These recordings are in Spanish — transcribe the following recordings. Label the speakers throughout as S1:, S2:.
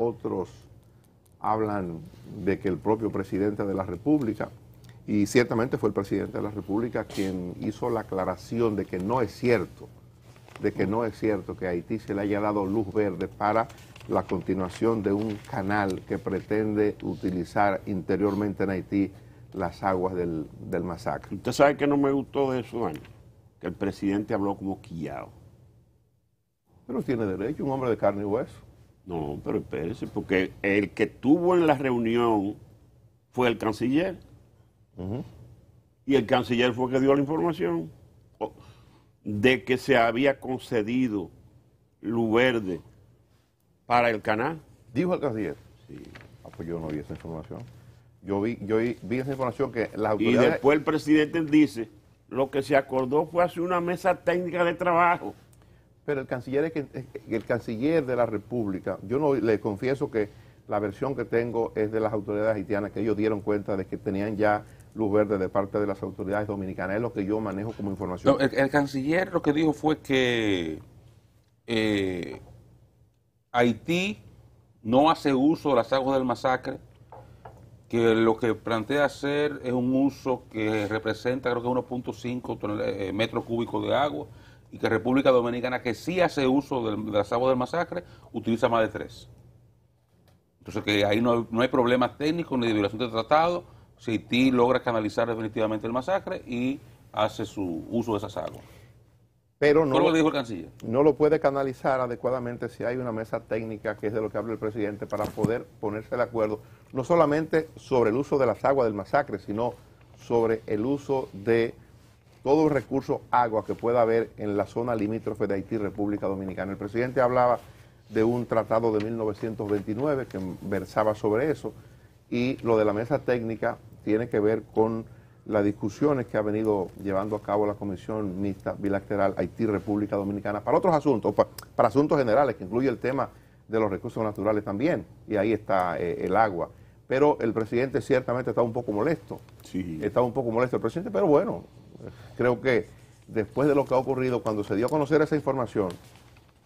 S1: otros hablan de que el propio presidente de la República, y ciertamente fue el presidente de la República quien hizo la aclaración de que no es cierto, que a Haití se le haya dado luz verde para la continuación de un canal que pretende utilizar interiormente en Haití las aguas del masacre.
S2: Usted sabe que no me gustó de eso, Dani, que el presidente habló como quillao.
S1: Pero tiene derecho, un hombre de carne y hueso.
S2: No, pero espérese, porque el que tuvo en la reunión fue el canciller. Y el canciller fue el que dio la información de que se había concedido luz verde para el canal.
S1: ¿Dijo el canciller?
S2: Sí.
S1: Pues yo no vi esa información. Yo vi esa información que las autoridades...
S2: Y después el presidente dice, lo que se acordó fue hacer una mesa técnica de trabajo.
S1: Pero el canciller de la República, yo no le confieso que la versión que tengo es de las autoridades haitianas, que ellos dieron cuenta de que tenían ya luz verde de parte de las autoridades dominicanas. Es lo que yo manejo como información.
S3: No, el canciller lo que dijo fue que Haití no hace uso de las aguas del masacre, que lo que plantea hacer es un uso que representa creo que 1.5 metros cúbicos de agua, y que República Dominicana, que sí hace uso de las aguas del masacre, utiliza más de 3. Entonces que ahí no hay problemas técnicos ni de violación de tratado, si Haití logra canalizar definitivamente el masacre y hace su uso de esas aguas.
S1: Pero no,
S3: lo dijo el canciller.
S1: No lo puede canalizar adecuadamente si hay una mesa técnica, que es de lo que habla el presidente, para poder ponerse de acuerdo, no solamente sobre el uso de las aguas del masacre, sino sobre el uso de todo el recurso agua que pueda haber en la zona limítrofe de Haití y República Dominicana. El presidente hablaba de un tratado de 1929 que versaba sobre eso, y lo de la mesa técnica tiene que ver con las discusiones que ha venido llevando a cabo la Comisión Mixta Bilateral Haití-República Dominicana para otros asuntos, para asuntos generales, que incluye el tema de los recursos naturales también, y ahí está el agua. Pero el presidente ciertamente está un poco molesto.
S2: Sí.
S1: Está un poco molesto el presidente, pero bueno, creo que después de lo que ha ocurrido, cuando se dio a conocer esa información,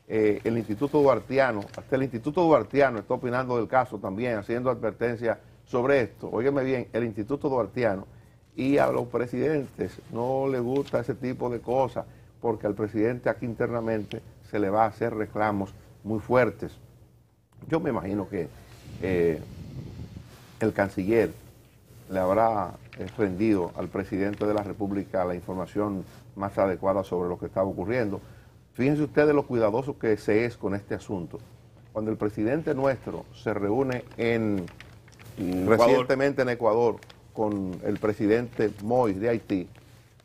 S1: el Instituto Duartiano, hasta el Instituto Duartiano está opinando del caso también, haciendo advertencias sobre esto. Óyeme bien, el Instituto Duartiano, y a los presidentes no les gusta ese tipo de cosas, porque al presidente aquí internamente se le va a hacer reclamos muy fuertes. Yo me imagino que el canciller le habrá rendido al presidente de la República la información más adecuada sobre lo que estaba ocurriendo. Fíjense ustedes lo cuidadoso que se es con este asunto. Cuando el presidente nuestro se reúne recientemente en Ecuador con el presidente Moïse de Haití,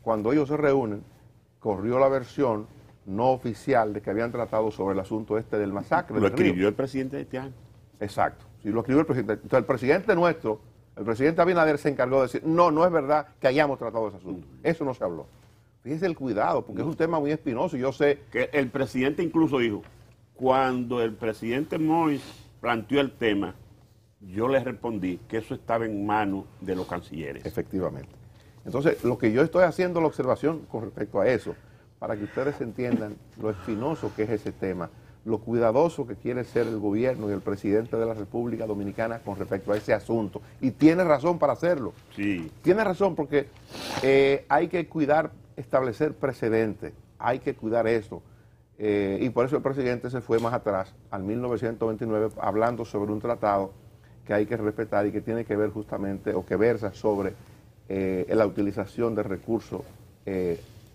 S1: cuando ellos se reúnen, corrió la versión no oficial de que habían tratado sobre el asunto este del masacre.
S2: Lo escribió el presidente haitiano.
S1: Exacto, sí, lo escribió el presidente. Entonces el presidente nuestro, el presidente Abinader, se encargó de decir, no es verdad que hayamos tratado ese asunto. Eso no se habló. Fíjese el cuidado, porque es un tema muy espinoso, y yo sé...
S2: Que el presidente incluso dijo, cuando el presidente Moïse planteó el tema, yo le respondí que eso estaba en manos de los cancilleres.
S1: Efectivamente. Entonces, lo que yo estoy haciendo la observación con respecto a eso, para que ustedes entiendan lo espinoso que es ese tema, lo cuidadoso que quiere ser el gobierno y el presidente de la República Dominicana con respecto a ese asunto. Y tiene razón para hacerlo.
S2: Sí.
S1: Tiene razón, porque hay que cuidar, establecer precedentes, hay que cuidar eso. Y por eso el presidente se fue más atrás, al 1929, hablando sobre un tratado que hay que respetar y que tiene que ver justamente, o que versa sobre la utilización de recursos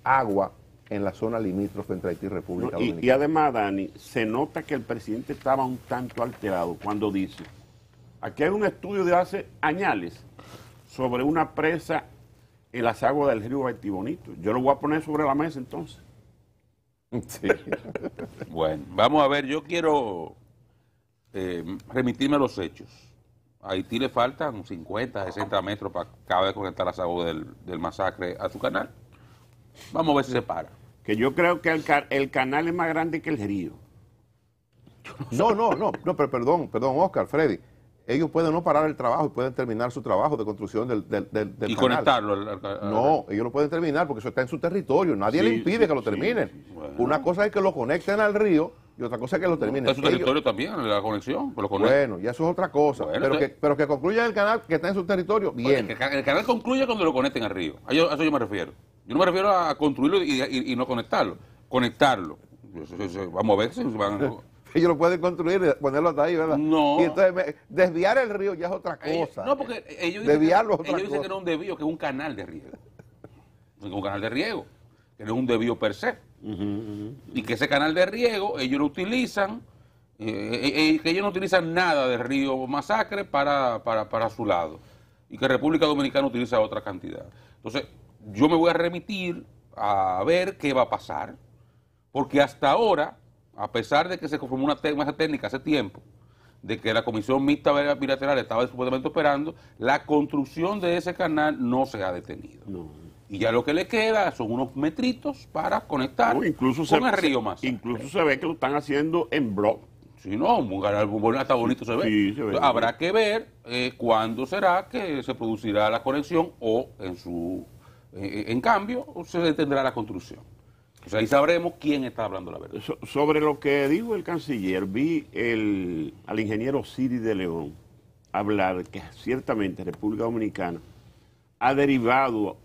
S1: agua en la zona limítrofe entre Haití y República Dominicana.
S2: Y además, Dani, se nota que el presidente estaba un tanto alterado cuando dice, aquí hay un estudio de hace años sobre una presa en las aguas del río Haití Bonito. Yo lo voy a poner sobre la mesa entonces.
S1: Sí.
S3: Bueno, vamos a ver, yo quiero remitirme a los hechos. A Haití le faltan 50, 60 metros para acabar de conectar las aguas del masacre a su canal. Vamos a ver si se para.
S2: Que yo creo que el canal es más grande que el río.
S1: No, pero perdón, Oscar, Freddy. Ellos pueden no parar el trabajo y pueden terminar su trabajo de construcción del
S3: y
S1: canal.
S3: conectarlo.
S1: No, ellos lo pueden terminar porque eso está en su territorio. Nadie le impide que lo terminen.
S3: Sí, bueno.
S1: Una cosa es que lo conecten al río y otra cosa es que lo terminen.
S3: Es su territorio también, la conexión.
S1: Bueno, ya eso es otra cosa.
S3: Bueno,
S1: pero que concluya el canal que está en su territorio, bien.
S3: El canal concluye cuando lo conecten al río. A eso yo me refiero. Yo no me refiero a construirlo y no conectarlo. Conectarlo. Vamos a ver si van.
S1: Ellos lo pueden construir, ponerlo hasta ahí, ¿verdad?
S3: No.
S1: Y entonces desviar el río ya es otra cosa.
S3: No, porque ellos
S1: desviarlo
S3: dicen, ellos dicen que no es un desvío, que es un canal de riego. Es un canal de riego, que no es un desvío per se. Y que ese canal de riego ellos lo utilizan, que ellos no utilizan nada del río Masacre para su lado. Y que República Dominicana utiliza otra cantidad. Entonces, yo me voy a remitir a ver qué va a pasar. Porque hasta ahora, a pesar de que se conformó una mesa técnica hace tiempo, de que la Comisión Mixta Bilateral estaba supuestamente operando, la construcción de ese canal no se ha detenido. No. Y ya lo que le queda son unos metritos para conectar con el río Masacre.
S2: Incluso se ve que lo están haciendo en bloque.
S3: Sí, no, un canal hasta bonito se ve.
S2: Sí, se ve.
S3: Entonces, habrá que ver cuándo será que se producirá la conexión o en cambio se detendrá la construcción. O sea, ahí sabremos quién está hablando la verdad.
S2: Sobre lo que dijo el canciller, vi al ingeniero Siri de León hablar que ciertamente República Dominicana ha derivado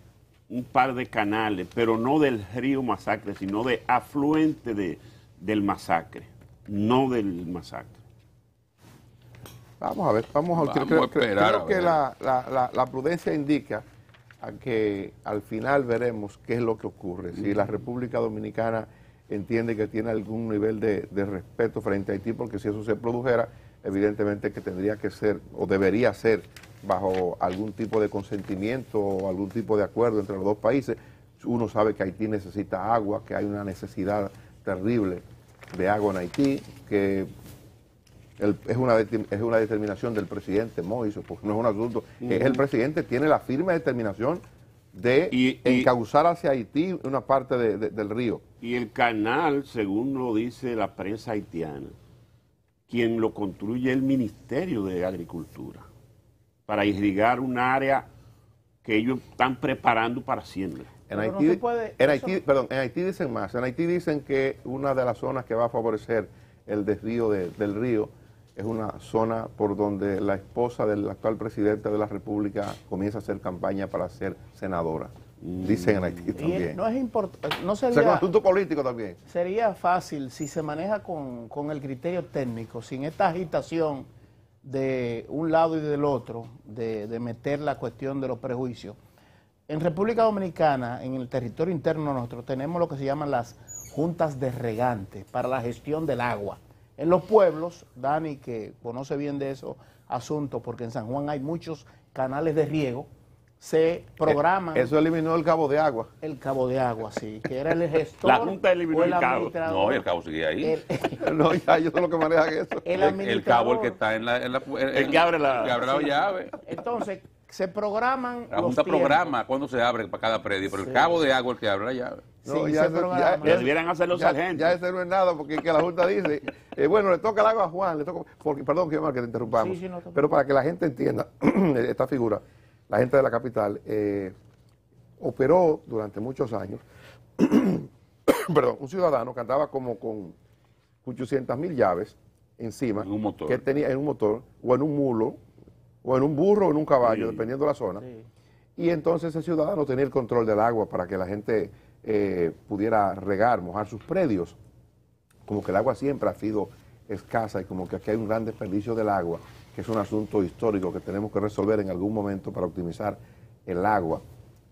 S2: un par de canales, pero no del río Masacre, sino de afluente del Masacre, no del Masacre.
S1: Vamos a ver, creo que la prudencia indica a que al final veremos qué es lo que ocurre. Si la República Dominicana entiende que tiene algún nivel de respeto frente a Haití, porque si eso se produjera, evidentemente que tendría que ser, o debería ser, bajo algún tipo de consentimiento o algún tipo de acuerdo entre los dos países. Uno sabe que Haití necesita agua, que hay una necesidad terrible de agua en Haití, que es una determinación del presidente Moïse, porque no es un asunto, es el presidente, tiene la firme determinación de encauzar hacia Haití una parte del río.
S2: Y el canal, según lo dice la prensa haitiana, quien lo construye es el Ministerio de Agricultura, para irrigar un área que ellos están preparando para siembra.
S1: En Haití dicen más, en Haití dicen que una de las zonas que va a favorecer el desvío del río es una zona por donde la esposa del actual presidente de la República comienza a hacer campaña para ser senadora. Dicen en Haití también.
S4: No es importante, no sería...
S1: Es un asunto político también.
S4: Sería fácil si se maneja con el criterio técnico, sin esta agitación de un lado y del otro, de meter la cuestión de los prejuicios. En República Dominicana, en el territorio interno nuestro, tenemos lo que se llaman las juntas de regantes para la gestión del agua. En los pueblos, Dani, que conoce bien de esos asuntos, porque en San Juan hay muchos canales de riego, se programan...
S1: Eso eliminó el cabo de agua.
S4: El cabo de agua, sí, que era el gestor.
S2: La Junta eliminó el cabo.
S3: No, y el cabo sigue ahí.
S1: No, ya, ellos son los que manejan eso.
S3: El cabo, el que está en
S2: el que abre la
S3: llave.
S4: Entonces, se programan
S3: la Junta programa cuando se abre para cada predio, pero el cabo de agua el que abre la llave.
S1: No,
S4: sí,
S1: ya
S2: debieran hacer los sargentos.
S1: Ya ese no es nada, porque que la Junta dice, bueno, le toca el agua a Juan, perdón, que te interrumpamos,
S4: sí, no,
S1: pero para que la gente entienda esta figura, la gente de la capital operó durante muchos años, perdón, un ciudadano que andaba como con 800,000 llaves encima,
S3: en un motor.
S1: Que tenía en un motor, o en un mulo, o en un burro o en un caballo,
S2: sí,
S1: dependiendo de la zona.
S4: Sí.
S1: Y entonces ese ciudadano tenía el control del agua para que la gente pudiera regar, mojar sus predios. Como que el agua siempre ha sido escasa y como que aquí hay un gran desperdicio del agua, que es un asunto histórico que tenemos que resolver en algún momento para optimizar el agua.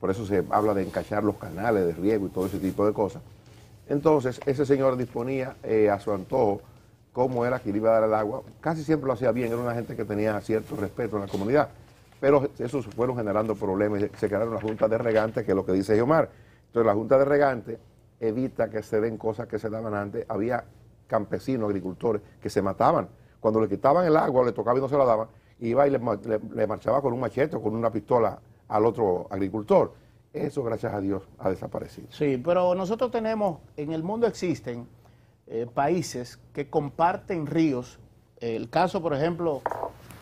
S1: Por eso se habla de encachar los canales de riego y todo ese tipo de cosas. Entonces ese señor disponía a su antojo cómo era que le iba a dar el agua. Casi siempre lo hacía bien, era una gente que tenía cierto respeto en la comunidad. Pero eso se fueron generando problemas y se crearon las juntas de regantes, que es lo que dice Giomar. Entonces la junta de regantes evita que se den cosas que se daban antes. Había campesinos, agricultores, que se mataban. Cuando le quitaban el agua, le tocaba y no se la daban, iba y le marchaba con un machete o con una pistola al otro agricultor. Eso, gracias a Dios, ha desaparecido.
S4: Sí, pero nosotros tenemos, en el mundo existen países que comparten ríos. El caso, por ejemplo,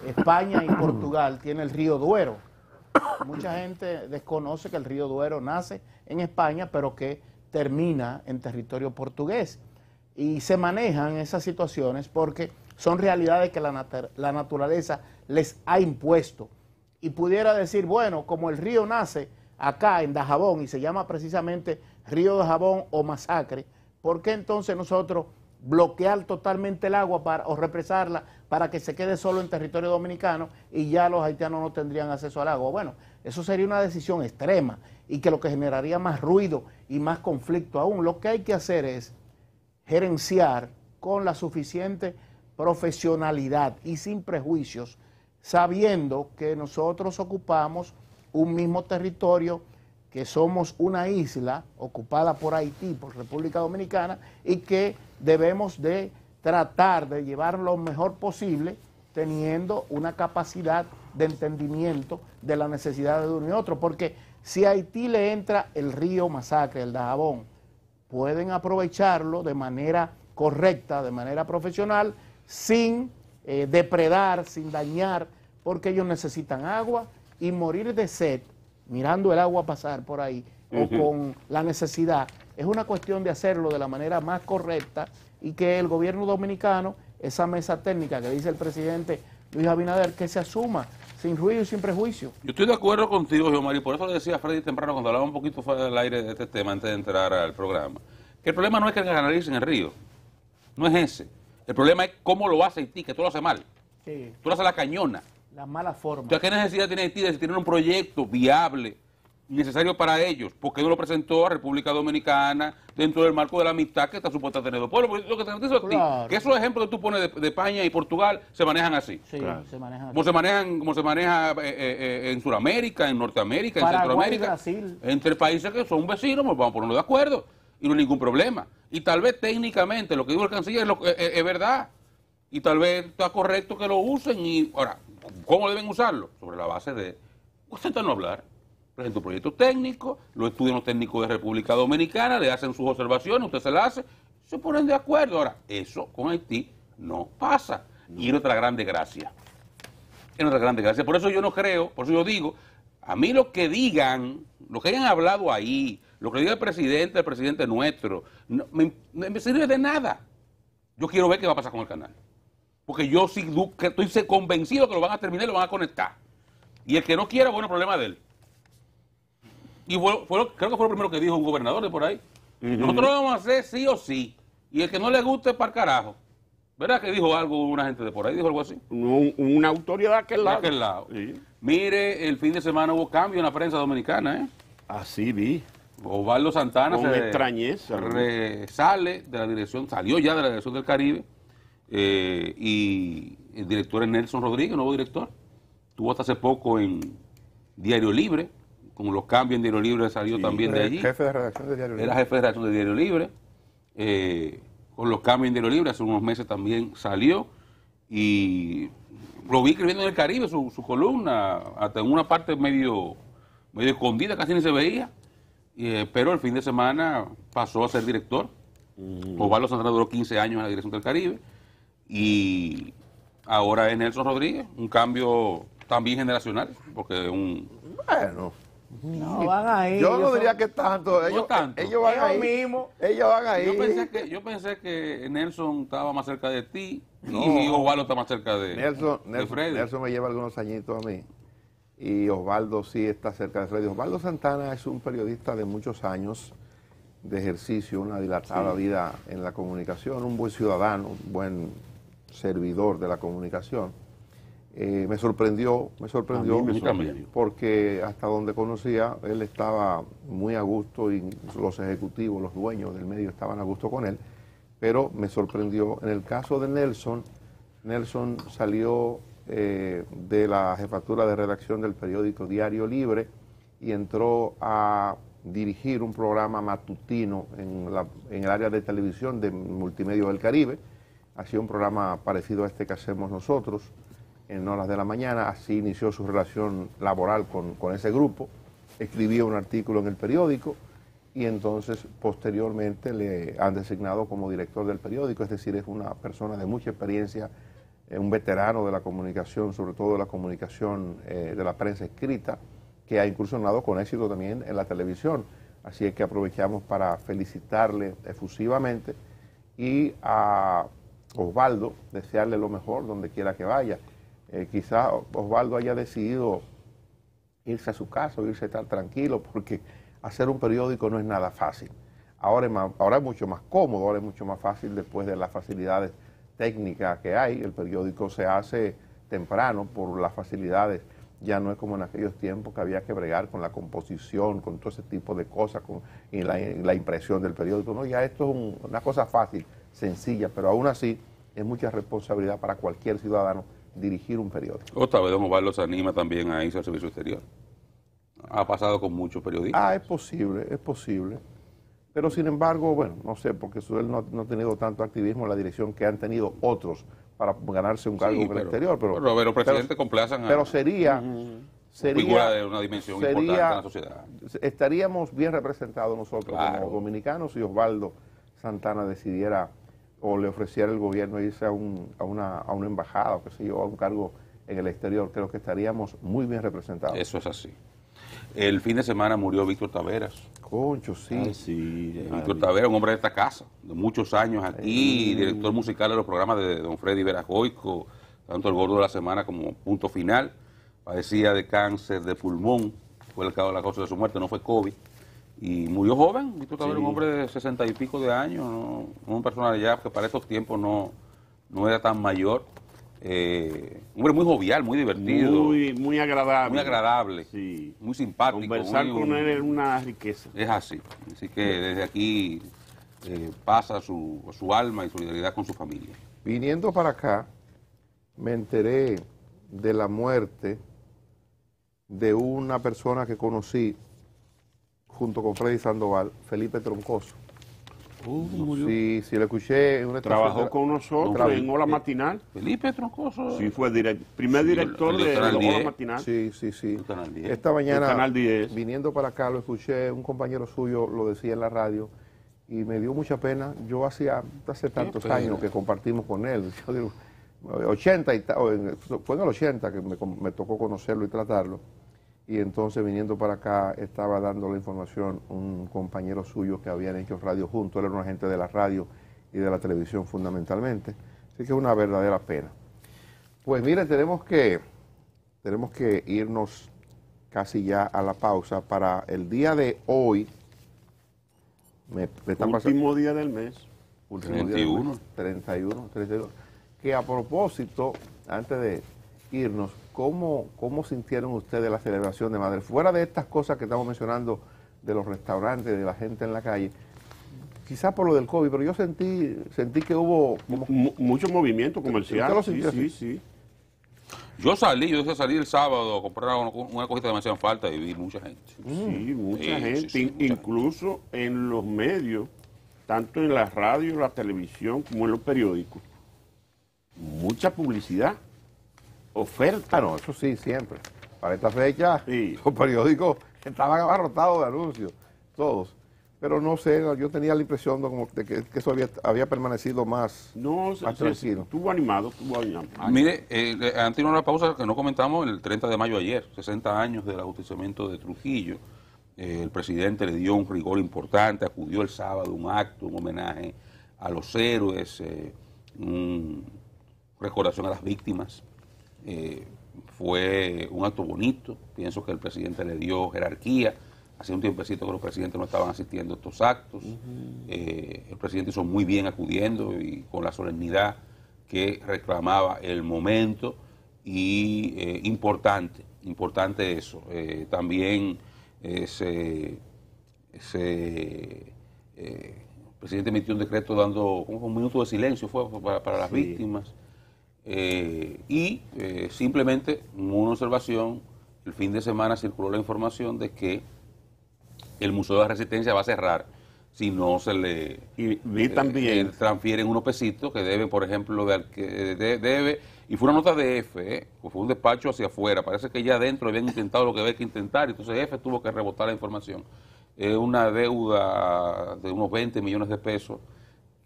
S4: España y Portugal tiene el río Duero. Mucha gente desconoce que el río Duero nace en España, pero que termina en territorio portugués. y se manejan esas situaciones porque son realidades que la naturaleza les ha impuesto. Y pudiera decir, bueno, como el río nace acá en Dajabón y se llama precisamente Río Dajabón o Masacre, ¿por qué entonces nosotros bloquear totalmente el agua o represarla para que se quede solo en territorio dominicano y ya los haitianos no tendrían acceso al agua? Bueno, eso sería una decisión extrema y que lo que generaría más ruido y más conflicto aún. Lo que hay que hacer es gerenciar con la suficiente profesionalidad y sin prejuicios, sabiendo que nosotros ocupamos un mismo territorio, que somos una isla ocupada por Haití, por República Dominicana, y que debemos de tratar de llevar lo mejor posible, teniendo una capacidad de entendimiento de la necesidad de uno y otro, porque si a Haití le entra el río Masacre, el Dajabón, pueden aprovecharlo de manera correcta, de manera profesional, sin depredar, sin dañar, porque ellos necesitan agua, y morir de sed mirando el agua pasar por ahí o con la necesidad es una cuestión de hacerlo de la manera más correcta, y que el gobierno dominicano, esa mesa técnica que dice el presidente Luis Abinader, que se asuma sin ruido y sin prejuicio.
S3: Yo estoy de acuerdo contigo, Jeomar, y por eso le decía a Freddy temprano cuando hablaba un poquito fuera del aire de este tema antes de entrar al programa, que el problema no es que canalicen el río, no es ese. El problema es cómo lo hace Haití, que tú lo haces mal.
S4: Sí.
S3: Tú lo haces la cañona.
S4: La mala forma.
S3: Entonces, ¿qué necesidad tiene Haití de tener un proyecto viable, necesario para ellos? ¿Por qué no lo presentó a República Dominicana dentro del marco de la amistad que está supuesta a tener dos pueblos? Porque lo que te dice a ti,
S4: Claro.
S3: que esos ejemplos que tú pones de España y Portugal se manejan así.
S4: Sí,
S2: Claro.
S4: se maneja.
S3: Como se maneja en Sudamérica, en Norteamérica, en
S4: Paraguay y
S3: Centroamérica,
S4: Brasil.
S3: entre países que son vecinos, pues vamos a ponernos de acuerdo y no hay ningún problema. Y tal vez técnicamente lo que dijo el canciller es verdad, y tal vez está correcto que lo usen. Y ahora, ¿cómo deben usarlo? Sobre la base de, no hablar, presenta un proyecto técnico, lo estudian los técnicos de República Dominicana, le hacen sus observaciones, usted se las hace, se ponen de acuerdo. Ahora, eso con Haití no pasa, y es nuestra gran desgracia. Es nuestra gran desgracia. Por eso yo no creo, por eso yo digo, a mí lo que digan, lo que hayan hablado ahí, lo que diga el presidente nuestro, no me sirve de nada. Yo quiero ver qué va a pasar con el canal. Porque yo sí estoy convencido que lo van a terminar y lo van a conectar. Y el que no quiera, bueno, problema de él. Y creo que fue lo primero que dijo un gobernador de por ahí. Nosotros lo vamos a hacer sí o sí. Y el que no le guste, para el carajo. ¿Verdad que dijo algo una gente de por ahí? ¿Dijo algo así?
S2: Una autoridad de aquel
S3: De
S2: lado.
S3: aquel lado.
S2: Sí.
S3: Mire, el fin de semana hubo cambio en la prensa dominicana, ¿eh?
S2: Así vi.
S3: Osvaldo Santana
S2: Con extrañeza.
S3: salió ya de la dirección del Caribe, y el director es Nelson Rodríguez, nuevo director. Estuvo hasta hace poco en Diario Libre, con los cambios en Diario Libre salió también de allí.
S1: Jefe de redacción de Diario Libre.
S3: Era jefe de redacción de Diario Libre. Con los cambios en Diario Libre, hace unos meses también salió. Y lo vi escribiendo en el Caribe, su columna, hasta en una parte medio escondida, casi ni se veía. Pero el fin de semana pasó a ser director. Osvaldo Santana duró 15 años en la dirección del Caribe. Y ahora es Nelson Rodríguez, un cambio también generacional, porque
S1: Bueno,
S4: No, van ahí.
S1: yo no diría que tanto. Ellos,
S3: tanto.
S1: ellos van
S4: Ellos
S1: ahí.
S4: mismos.
S1: Ellos van ahí.
S3: yo pensé que Nelson estaba más cerca de ti,
S1: No.
S3: y Osvaldo está más cerca de Freddy.
S1: Nelson me lleva algunos añitos a mí. Y Osvaldo sí está cerca de Freddy. Osvaldo Santana es un periodista de muchos años de ejercicio, una dilatada vida en la comunicación, un buen ciudadano, un buen servidor de la comunicación. Me sorprendió
S2: A mí me sorprendió.
S1: porque hasta donde conocía, él estaba muy a gusto y los ejecutivos, los dueños del medio estaban a gusto con él, pero me sorprendió. En el caso de Nelson salió de la jefatura de redacción del periódico Diario Libre y entró a dirigir un programa matutino en el área de televisión de Multimedia del Caribe. Hacía un programa parecido a este que hacemos nosotros en horas de la mañana. Así inició su relación laboral con ese grupo. Escribía un artículo en el periódico y entonces posteriormente le han designado como director del periódico, es decir, es una persona de mucha experiencia, un veterano de la comunicación, sobre todo de la comunicación de la prensa escrita, que ha incursionado con éxito también en la televisión. Así es que aprovechamos para felicitarle efusivamente y a Osvaldo desearle lo mejor donde quiera que vaya. Quizá Osvaldo haya decidido irse a su casa, o irse a estar tranquilo, porque hacer un periódico no es nada fácil. Ahora es mucho más cómodo, ahora es mucho más fácil después de las facilidades técnicas que hay. El periódico se hace temprano por las facilidades. Ya no es como en aquellos tiempos que había que bregar con la composición, con todo ese tipo de cosas, y la impresión del periódico. No, ya esto es una cosa fácil, sencilla, pero aún así es mucha responsabilidad para cualquier ciudadano dirigir un periódico.
S3: Otra vez don Osvaldo se anima también a irse al servicio exterior. Ha pasado con muchos periodistas.
S1: Es posible, es posible. Pero sin embargo, bueno, no sé, porque él no ha tenido tanto activismo en la dirección que han tenido otros para ganarse un cargo en el exterior.
S3: Pero presidente, complazan a...
S1: Pero sería
S3: figura de una dimensión importante en la sociedad.
S1: Estaríamos bien representados nosotros como dominicanos si Osvaldo Santana decidiera o le ofreciera el gobierno irse a una embajada o qué sé yo, a un cargo en el exterior. Creo que estaríamos muy bien representados.
S3: Eso es así. El fin de semana murió Víctor Taveras.
S1: Concho, sí.
S3: Víctor Taveras, un hombre de esta casa, de muchos años aquí, director musical de los programas de don Freddy Verajoico, tanto El Gordo de la Semana como Punto Final. Padecía de cáncer de pulmón, fue la causa de su muerte, no fue COVID. Y murió joven. Víctor Taveras, un hombre de 60 y pico de años, ¿no? Un personaje ya que para esos tiempos no era tan mayor. Un hombre muy jovial, muy divertido.
S2: Muy agradable.
S3: Muy agradable,
S2: sí.
S3: muy simpático.
S2: Conversar con él es una riqueza.
S3: Es así. Así que desde aquí pasa su alma y solidaridad con su familia.
S1: Viniendo para acá, me enteré de la muerte de una persona que conocí junto con Freddy Sandoval, Felipe Troncoso. Sí, lo escuché en una
S2: Trabajó con nosotros en Hora Matinal.
S3: Felipe Troncoso.
S2: Sí, fue primer director de Hora Matinal.
S1: Sí. Esta mañana,
S2: Canal 10.
S1: Viniendo para acá, lo escuché, un compañero suyo lo decía en la radio, y me dio mucha pena. Yo hace tantos años que compartimos con él. Yo digo, 80 fue en el 80 que me tocó conocerlo y tratarlo. Y entonces, viniendo para acá, estaba dando la información un compañero suyo que habían hecho radio juntos. Él era un agente de la radio y de la televisión fundamentalmente. Así que es una verdadera pena. Pues mire, tenemos que irnos casi ya a la pausa. Para el día de hoy,
S2: último día del mes.
S3: 31.
S1: 31. Que a propósito, antes de irnos, ¿cómo sintieron ustedes la celebración de Madre? Fuera de estas cosas que estamos mencionando, de los restaurantes, de la gente en la calle, quizás por lo del COVID, pero yo sentí que hubo
S2: mucho movimiento comercial.
S1: ¿Usted lo sintió así?
S2: Sí.
S3: Yo salí el sábado a comprar una cosita que me hacían falta y vi mucha gente.
S2: Sí, mucha gente, incluso en los medios, tanto en la radio, la televisión, como en los periódicos. Mucha publicidad. Oferta.
S1: No, eso sí, siempre. Para esta fecha,
S2: sí,
S1: los periódicos estaban abarrotados de anuncios, todos. Pero no sé, yo tenía la impresión de que eso había permanecido más tranquilo.
S2: Estuvo animado.
S3: Mire, antes de una pausa que no comentamos, el 30 de mayo ayer, 60 años del ajusticiamiento de Trujillo. El presidente le dio un rigor importante, acudió el sábado un acto, un homenaje a los héroes, una recordación a las víctimas. Fue un acto bonito, pienso que el presidente le dio jerarquía. Hace un tiempecito que los presidentes no estaban asistiendo a estos actos. El presidente hizo muy bien acudiendo y con la solemnidad que reclamaba el momento. Y importante eso. También el presidente emitió un decreto dando un minuto de silencio para las víctimas. Simplemente una observación, el fin de semana circuló la información de que el Museo de la Resistencia va a cerrar si no se le transfieren unos pesitos que debe, por ejemplo, y fue una nota de F, pues fue un despacho hacia afuera, parece que ya adentro habían intentado lo que había que intentar, entonces F tuvo que rebotar la información. Una deuda de unos 20 millones de pesos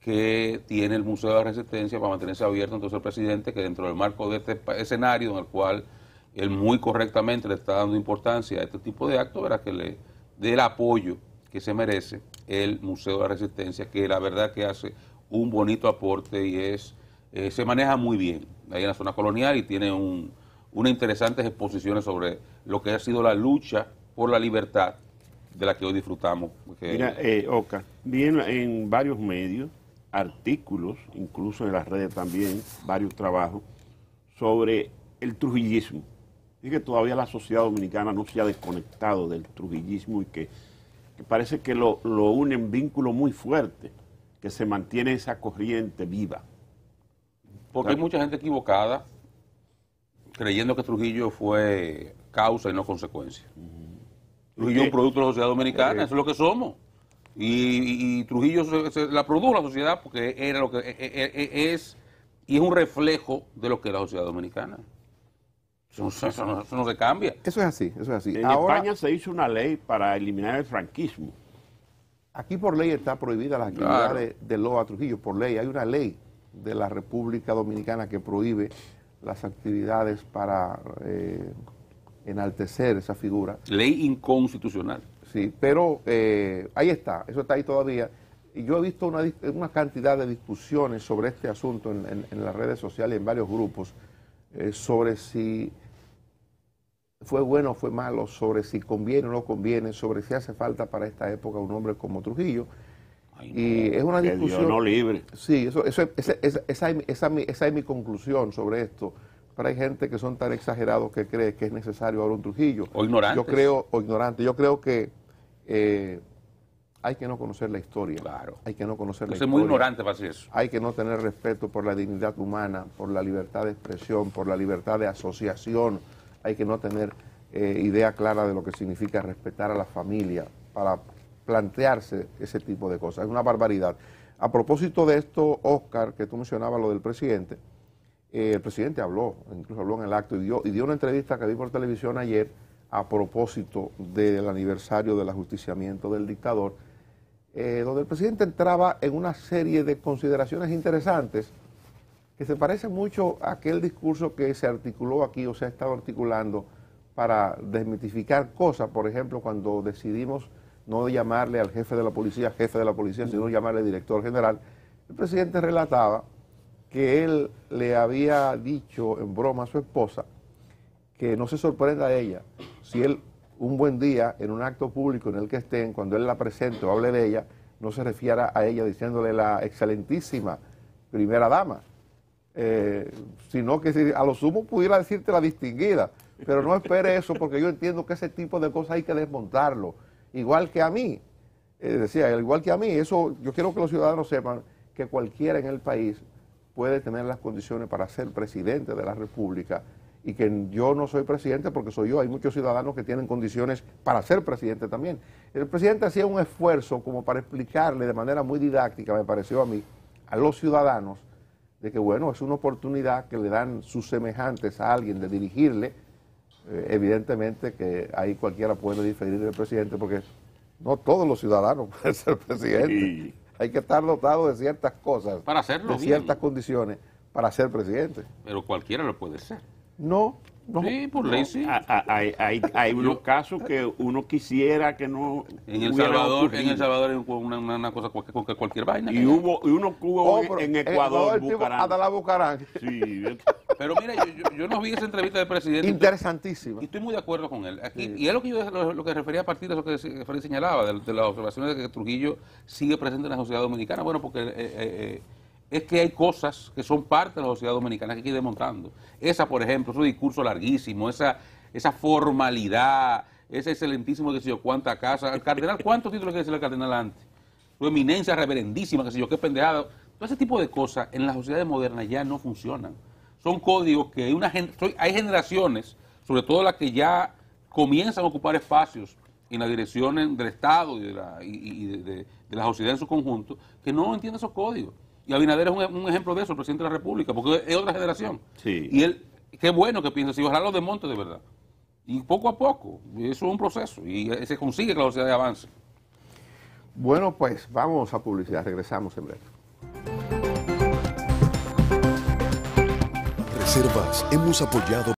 S3: que tiene el Museo de la Resistencia para mantenerse abierto. Entonces el presidente, que dentro del marco de este escenario en el cual él muy correctamente le está dando importancia a este tipo de actos, verá que le dé el apoyo que se merece el Museo de la Resistencia, que la verdad que hace un bonito aporte y se maneja muy bien ahí en la zona colonial y tiene unas interesantes exposiciones sobre lo que ha sido la lucha por la libertad de la que hoy disfrutamos.
S2: Mira, Oscar, vi en varios medios, artículos, incluso en las redes también, varios trabajos, sobre el trujillismo. Y que todavía la sociedad dominicana no se ha desconectado del trujillismo y que parece que lo unen vínculos muy fuertes, que se mantiene esa corriente viva.
S3: Porque hay mucha gente equivocada creyendo que Trujillo fue causa y no consecuencia. Trujillo es un producto de la sociedad dominicana, eso es lo que somos. Y Trujillo la produjo la sociedad porque era lo que es, y es un reflejo de lo que es la sociedad dominicana. Eso no se cambia.
S1: Eso es así, eso es así.
S2: En
S1: Ahora,
S2: España se hizo una ley para eliminar el franquismo.
S1: aquí por ley está prohibida las actividades de Loa Trujillo, por ley. Hay una ley de la República Dominicana que prohíbe las actividades para enaltecer esa figura.
S3: Ley inconstitucional.
S1: Sí, pero ahí está, eso está ahí todavía. Y yo he visto una cantidad de discusiones sobre este asunto en las redes sociales, en varios grupos, sobre si fue bueno o fue malo, sobre si conviene o no conviene, sobre si hace falta para esta época un hombre como Trujillo.
S3: Ay, no,
S1: y es una
S2: que
S1: discusión.
S2: Dios no libre.
S1: Sí, esa es mi conclusión sobre esto. Pero hay gente que son tan exagerados que cree que es necesario ahora un Trujillo.
S3: O ignorantes.
S1: Yo creo que hay que no conocer la historia.
S3: Claro.
S1: Hay que no conocer la
S3: Yo soy
S1: historia.
S3: muy ignorante para hacer eso.
S1: Hay que no tener respeto por la dignidad humana, por la libertad de expresión, por la libertad de asociación. Hay que no tener idea clara de lo que significa respetar a la familia para plantearse ese tipo de cosas. Es una barbaridad. A propósito de esto, Oscar, que tú mencionabas lo del presidente, el presidente habló, incluso habló en el acto y dio una entrevista que vi por televisión ayer a propósito del aniversario del ajusticiamiento del dictador, donde el presidente entraba en una serie de consideraciones interesantes que se parecen mucho a aquel discurso que se articuló aquí o se ha estado articulando para desmitificar cosas. Por ejemplo, cuando decidimos no llamarle al jefe de la policía, sino llamarle director general, el presidente relataba que él le había dicho en broma a su esposa que no se sorprenda a ella si él un buen día en un acto público en el que estén, cuando él la presente o hable de ella, no se refiera a ella diciéndole la excelentísima primera dama, sino que a lo sumo pudiera decirte la distinguida, pero no espere eso porque yo entiendo que ese tipo de cosas hay que desmontarlo, igual que a mí, decía, igual que a mí, eso yo quiero que los ciudadanos sepan que cualquiera en el país puede tener las condiciones para ser presidente de la República y que yo no soy presidente porque soy yo, hay muchos ciudadanos que tienen condiciones para ser presidente también. El presidente hacía un esfuerzo como para explicarle de manera muy didáctica, me pareció a mí, a los ciudadanos, de que bueno, es una oportunidad que le dan sus semejantes a alguien de dirigirle, evidentemente que ahí cualquiera puede diferir del presidente porque no todos los ciudadanos pueden ser presidentes.
S2: Sí.
S1: Hay que estar dotado de ciertas cosas,
S3: Para hacerlo
S1: de
S3: bien.
S1: ciertas condiciones para ser presidente.
S3: Pero cualquiera lo puede ser.
S1: No.
S3: Sí, por ley sí.
S2: Hay unos casos que uno quisiera que no
S3: En El
S2: hubiera
S3: Salvador,
S2: ocurrido.
S3: una cosa, cualquier vaina.
S2: Y uno que hubo
S1: pero
S2: en Ecuador,
S1: el tipo
S2: Bucaram.
S1: Adalá Bucarán.
S2: Sí,
S3: Pero mira, yo no vi esa entrevista del presidente.
S1: Interesantísima.
S3: Y estoy muy de acuerdo con él. Aquí, y es lo que yo lo que refería a partir de lo que Freddy señalaba, de las observaciones de que Trujillo sigue presente en la sociedad dominicana. Bueno, porque es que hay cosas que son parte de la sociedad dominicana que hay que ir desmontando. Esa, por ejemplo, ese discurso larguísimo, esa formalidad, ese excelentísimo, que sé yo, cuánta casa. El cardenal, ¿cuántos títulos quiere decir el cardenal antes? Su eminencia reverendísima, que sé yo, qué pendejada. Todo ese tipo de cosas en las sociedades modernas ya no funcionan. Son códigos que hay generaciones, sobre todo las que ya comienzan a ocupar espacios en las direcciones del Estado y de la sociedad en su conjunto, que no entienden esos códigos. Y Abinader es un ejemplo de eso, el presidente de la República, porque es otra generación.
S2: Sí.
S3: Y él, qué bueno que piensa, si ojalá lo desmonte de verdad. Y poco a poco, eso es un proceso, y se consigue que la sociedad avance.
S1: Bueno, pues vamos a publicidad, regresamos en breve.
S5: Reservas, hemos apoyado